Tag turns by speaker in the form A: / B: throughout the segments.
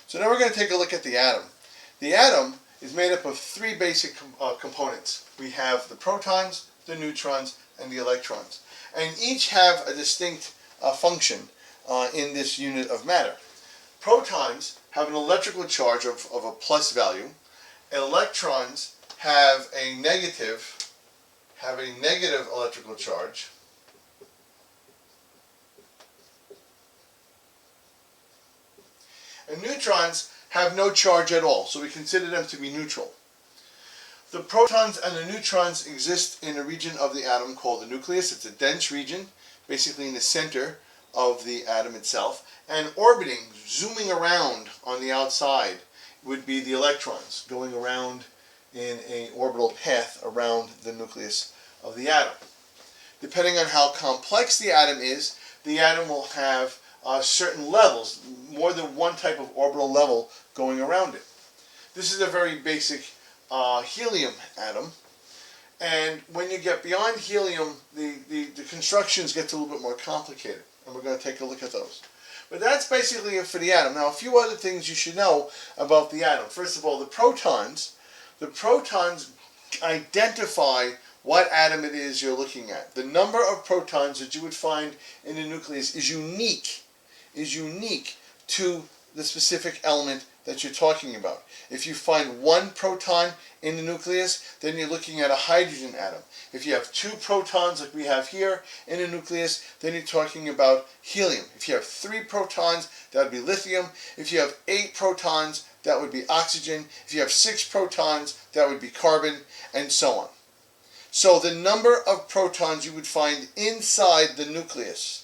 A: So now we're going to take a look at the atom. The atom is made up of three basic components. We have the protons, the neutrons, and the electrons. And each have a distinct function in this unit of matter. Protons have an electrical charge of a plus value. Electrons have a negative electrical charge. And neutrons have no charge at all, so we consider them to be neutral. The protons and the neutrons exist in a region of the atom called the nucleus. It's a dense region, basically in the center of the atom itself. And orbiting, zooming around on the outside, would be the electrons, going around in an orbital path around the nucleus of the atom. Depending on how complex the atom is, the atom will have certain levels, more than one type of orbital level going around it. This is a very basic helium atom, and when you get beyond helium, the constructions get a little bit more complicated, and we're going to take a look at those. But that's basically it for the atom. Now, a few other things you should know about the atom. First of all, the protons identify what atom it is you're looking at. The number of protons that you would find in the nucleus is unique to the specific element that you're talking about. If you find one proton in the nucleus, then you're looking at a hydrogen atom. If you have two protons like we have here in the nucleus, then you're talking about helium. If you have three protons, that would be lithium. If you have 8 protons, that would be oxygen. If you have 6 protons, that would be carbon, and so on. So the number of protons you would find inside the nucleus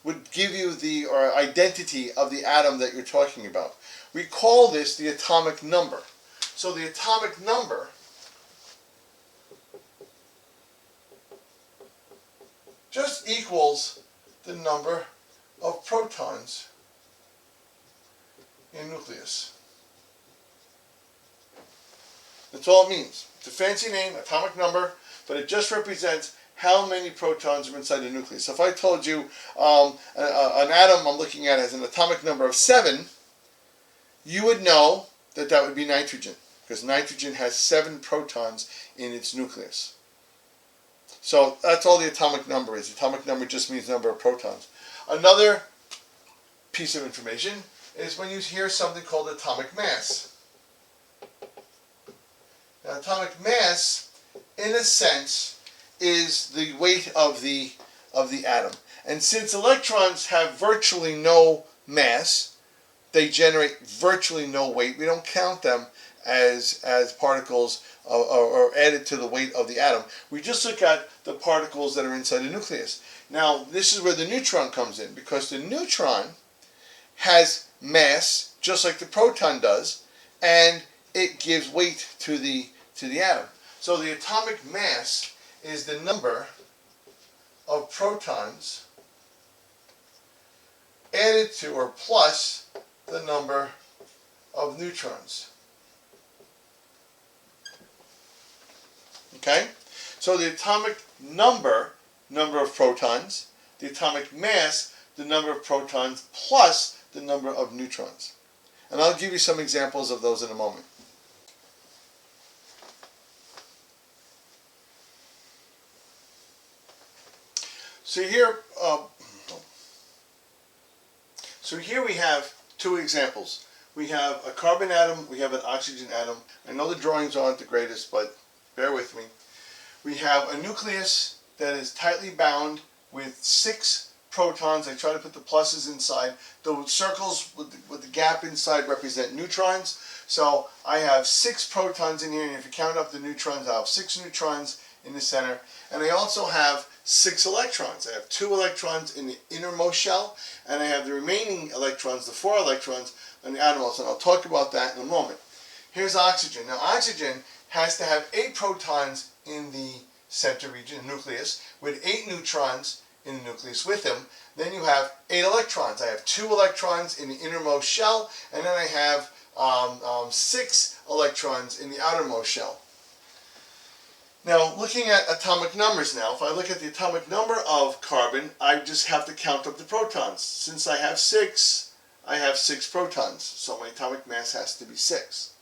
A: would give you the identity of the atom that you're talking about. We call this the atomic number. So the atomic number just equals the number of protons in nucleus. That's all it means. It's a fancy name, atomic number, but it just represents how many protons are inside the nucleus. So if I told you an atom I'm looking at has an atomic number of 7, you would know that that would be nitrogen, because nitrogen has 7 protons in its nucleus. So that's all the atomic number is. The atomic number just means number of protons. Another piece of information is when you hear something called atomic mass. Now, atomic mass, in a sense, is the weight of the atom. And since electrons have virtually no mass, they generate virtually no weight. We don't count them as particles or added to the weight of the atom. We just look at the particles that are inside the nucleus. Now, this is where the neutron comes in, because the neutron has mass just like the proton does, and it gives weight to the atom. So the atomic mass is the number of protons added to or plus the number of neutrons. Okay? So the atomic number of protons, the atomic mass, the number of protons plus the number of neutrons. And I'll give you some examples of those in a moment. So here we have 2 examples. We have a carbon atom, we have an oxygen atom. I know the drawings aren't the greatest, but bear with me. We have a nucleus that is tightly bound with 6 protons. I try to put the pluses inside. Those circles with the gap inside represent neutrons. So I have 6 protons in here, and if you count up the neutrons, I have 6 neutrons in the center. And I also have 6 electrons. I have 2 electrons in the innermost shell, and I have the remaining electrons, the 4 electrons, on the outermost, and I'll talk about that in a moment. Here's oxygen. Now, oxygen has to have 8 protons in the center region, the nucleus, with 8 neutrons in the nucleus with them. Then you have 8 electrons. I have 2 electrons in the innermost shell, and then I have 6 electrons in the outermost shell. Now, looking at atomic numbers now, if I look at the atomic number of carbon, I just have to count up the protons. Since I have 6, I have 6 protons, so my atomic mass has to be 6.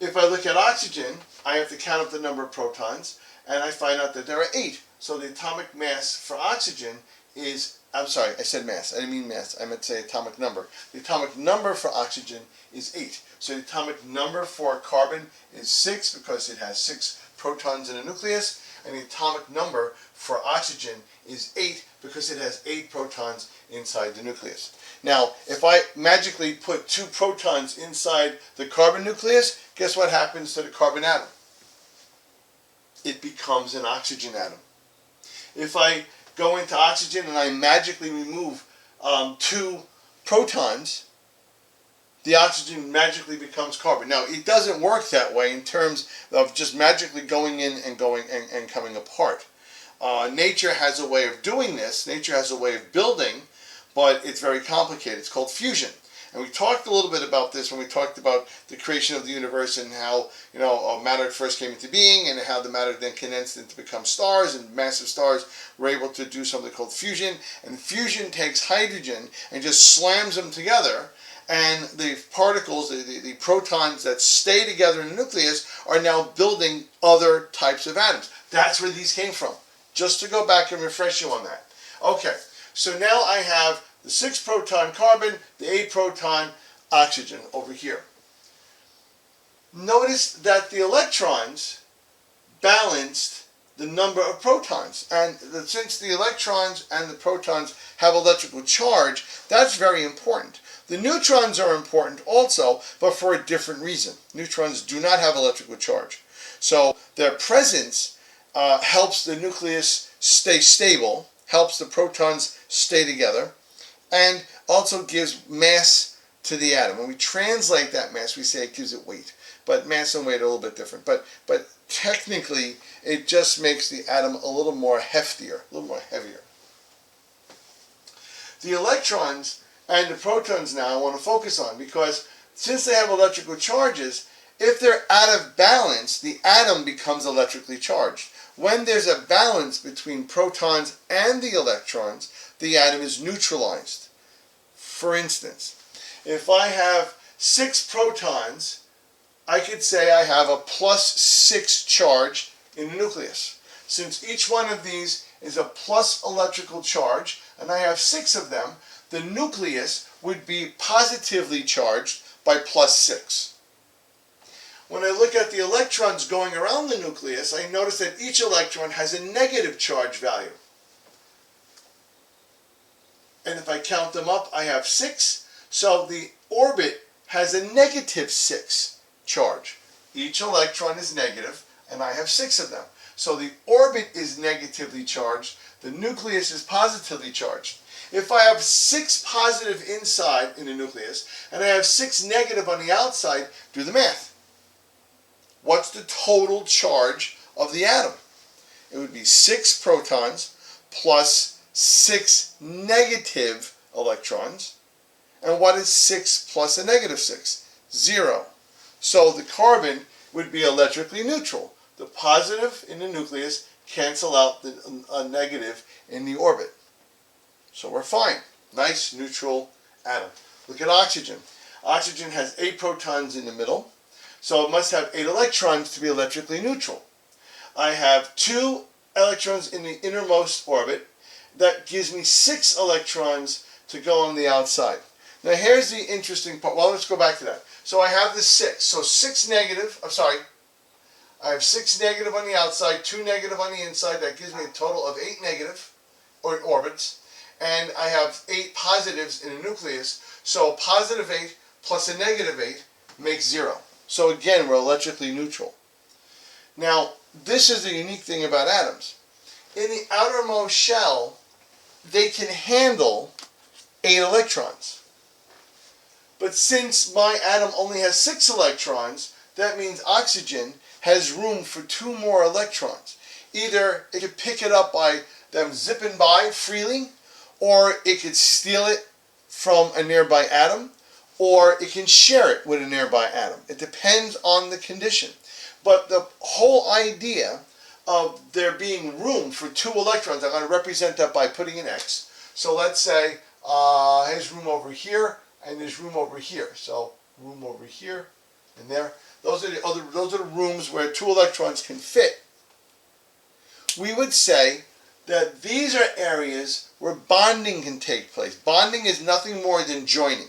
A: If I look at oxygen, I have to count up the number of protons, and I find out that there are 8. So the atomic mass for oxygen is, I'm sorry, I said mass. I didn't mean mass. I meant to say atomic number. The atomic number for oxygen is 8. So the atomic number for carbon is 6 because it has 6 protons in a nucleus, and the atomic number for oxygen is 8 because it has 8 protons inside the nucleus. Now, if I magically put 2 protons inside the carbon nucleus, guess what happens to the carbon atom? It becomes an oxygen atom. If I go into oxygen and I magically remove 2 protons, the oxygen magically becomes carbon. Now, it doesn't work that way in terms of just magically going in and coming apart. Nature has a way of doing this. Nature has a way of building, but it's very complicated. It's called fusion. And we talked a little bit about this when we talked about the creation of the universe and how, matter first came into being and how the matter then condensed into become stars, and massive stars were able to do something called fusion. And fusion takes hydrogen and just slams them together, and the particles, the protons that stay together in the nucleus are now building other types of atoms. That's where these came from. Just to go back and refresh you on that. Okay, so now I have the 6 proton carbon, the 8 proton oxygen over here. Notice that the electrons balanced the number of protons, and since the electrons and the protons have electrical charge, that's very important. The neutrons are important also, but for a different reason. Neutrons do not have electrical charge, so their presence helps the nucleus stay stable, helps the protons stay together, and also gives mass to the atom. When we translate that mass, we say it gives it weight. But mass and weight are a little bit different. But technically, it just makes the atom a little more heftier, a little more heavier. The electrons and the protons now I want to focus on, because since they have electrical charges, if they're out of balance, the atom becomes electrically charged. When there's a balance between protons and the electrons, the atom is neutralized. For instance, if I have 6 protons, I could say I have a +6 charge in the nucleus. Since each one of these is a plus electrical charge, and I have 6 of them, the nucleus would be positively charged by +6. When I look at the electrons going around the nucleus, I notice that each electron has a negative charge value. And if I count them up, I have 6. So the orbit has a -6 charge. Each electron is negative, and I have 6 of them. So the orbit is negatively charged. The nucleus is positively charged. If I have 6 positive inside in the nucleus, and I have 6 negative on the outside, do the math. What's the total charge of the atom? It would be 6 protons plus 6 negative electrons. And what is 6 plus a -6? 0. So the carbon would be electrically neutral. The positive in the nucleus cancel out the negative in the orbit. So we're fine. Nice neutral atom. Look at oxygen. Oxygen has 8 protons in the middle, so it must have 8 electrons to be electrically neutral. I have 2 electrons in the innermost orbit. That gives me 6 electrons to go on the outside. Now here's the interesting part. Well, let's go back to that. So I have the 6. So 6 negative, I have 6 negative on the outside, 2 negative on the inside. That gives me a total of 8 negative orbits. And I have 8 positives in the nucleus. So +8 plus a -8 makes 0. So again, we're electrically neutral. Now, this is the unique thing about atoms. In the outermost shell, they can handle 8 electrons. But since my atom only has 6 electrons, that means oxygen has room for 2 more electrons. Either it could pick it up by them zipping by freely, or it could steal it from a nearby atom, or it can share it with a nearby atom. It depends on the condition. But the whole idea of there being room for 2 electrons, I'm going to represent that by putting an X. So let's say here's room over here, and there's room over here. So room over here and there. Those are the rooms where 2 electrons can fit. We would say that these are areas where bonding can take place. Bonding is nothing more than joining.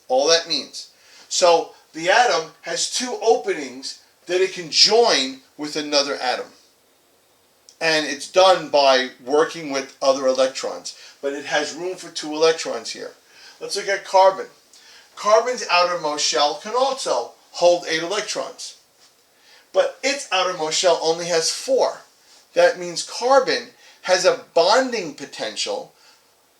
A: All that means. So the atom has 2 openings that it can join with another atom. And it's done by working with other electrons. But it has room for 2 electrons here. Let's look at carbon. Carbon's outermost shell can also hold 8 electrons. But its outermost shell only has 4. That means carbon has a bonding potential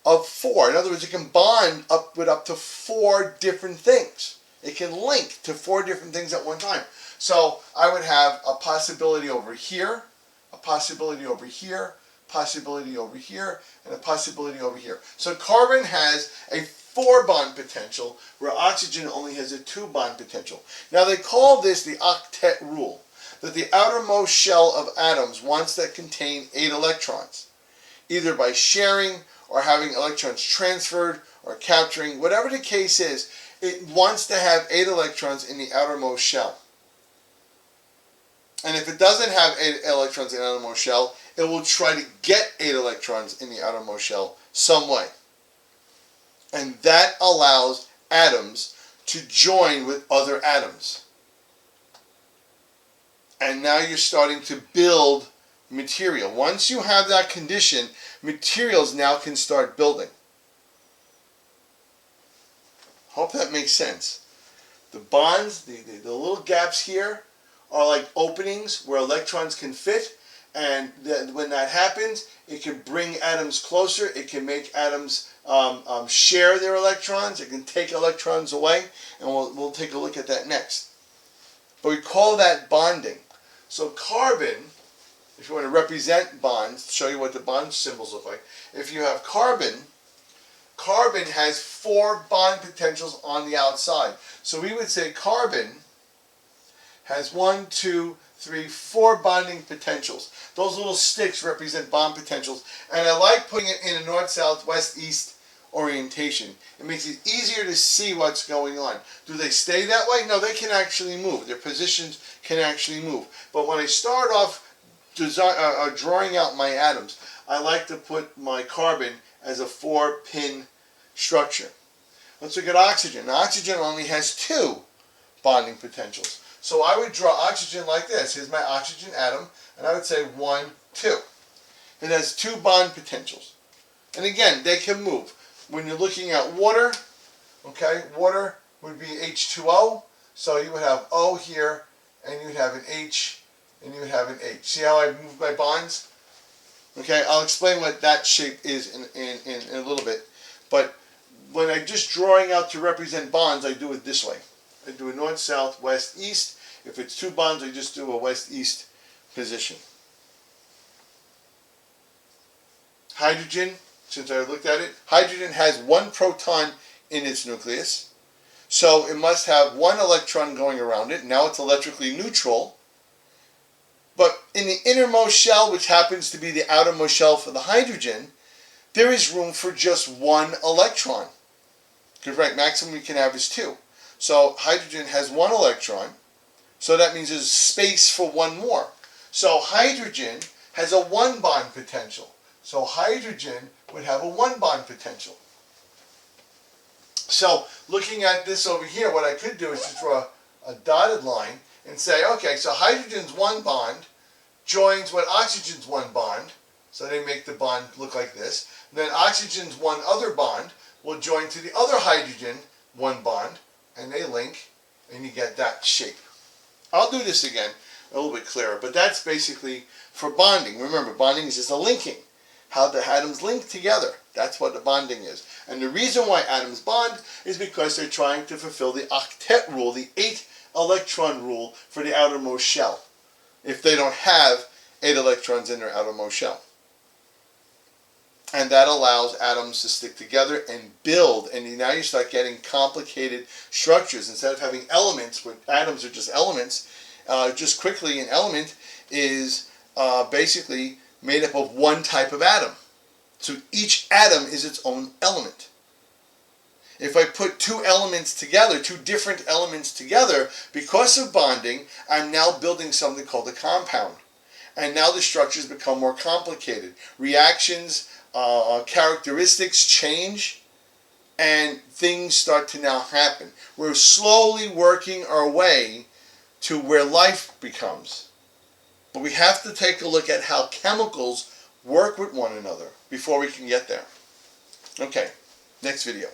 A: of 4. In other words, it can bond up to 4 different things. It can link to 4 different things at one time. So I would have a possibility over here, a possibility over here, possibility over here, and a possibility over here. So carbon has a 4 bond potential, where oxygen only has a 2 bond potential. Now they call this the octet rule, that the outermost shell of atoms wants to contain 8 electrons, either by sharing or having electrons transferred or capturing. Whatever the case is, it wants to have 8 electrons in the outermost shell. And if it doesn't have 8 electrons in the outermost shell, it will try to get 8 electrons in the outermost shell some way. And that allows atoms to join with other atoms. And now you're starting to build material. Once you have that condition, materials now can start building. Hope that makes sense. The bonds, the little gaps here are like openings where electrons can fit, and when that happens, it can bring atoms closer. It can make atoms share their electrons. It can take electrons away, and we'll take a look at that next. But we call that bonding. So carbon, if you want to represent bonds, show you what the bond symbols look like. If you have carbon, carbon has 4 bond potentials on the outside. So we would say carbon has 1, 2, 3, 4 bonding potentials. Those little sticks represent bond potentials. And I like putting it in a north, south, west, east orientation. It makes it easier to see what's going on. Do they stay that way? No, they can actually move. Their positions can actually move. But when I start off drawing out my atoms, I like to put my carbon as a 4-pin structure. Let's look at oxygen. Now, oxygen only has 2 bonding potentials. So I would draw oxygen like this. Here's my oxygen atom, and I would say 1, 2. It has 2 bond potentials. And again, they can move. When you're looking at water, okay, water would be H2O. So you would have O here, and you would have an H, and you would have an H. See how I move my bonds? Okay, I'll explain what that shape is in a little bit. But when I'm just drawing out to represent bonds, I do it this way. I do a north, south, west, east. If it's 2 bonds, I just do a west-east position. Hydrogen, since I looked at it, hydrogen has 1 proton in its nucleus. So it must have 1 electron going around it. Now it's electrically neutral. But in the innermost shell, which happens to be the outermost shell for the hydrogen, there is room for just 1 electron. Because right, maximum you can have is 2. So hydrogen has 1 electron. So that means there's space for 1 more. So hydrogen has a 1 bond potential. So hydrogen would have a 1 bond potential. So looking at this over here, what I could do is just draw a dotted line and say, okay, so hydrogen's 1 bond joins what oxygen's 1 bond. So they make the bond look like this. And then oxygen's 1 other bond will join to the other hydrogen 1 bond, and they link, and you get that shape. I'll do this again a little bit clearer, but that's basically for bonding. Remember, bonding is just a linking. How the atoms link together. That's what the bonding is. And the reason why atoms bond is because they're trying to fulfill the octet rule, the 8 electron rule for the outermost shell, if they don't have 8 electrons in their outermost shell. And that allows atoms to stick together and build, and now you start getting complicated structures. Instead of having elements, where atoms are just elements, just quickly, an element is basically made up of 1 type of atom. So each atom is its own element. If I put two elements together, two different elements together, because of bonding, I'm now building something called a compound. And now the structures become more complicated. Reactions, characteristics change, and things start to now happen. We're slowly working our way to where life becomes. But we have to take a look at how chemicals work with one another before we can get there. Okay, next video.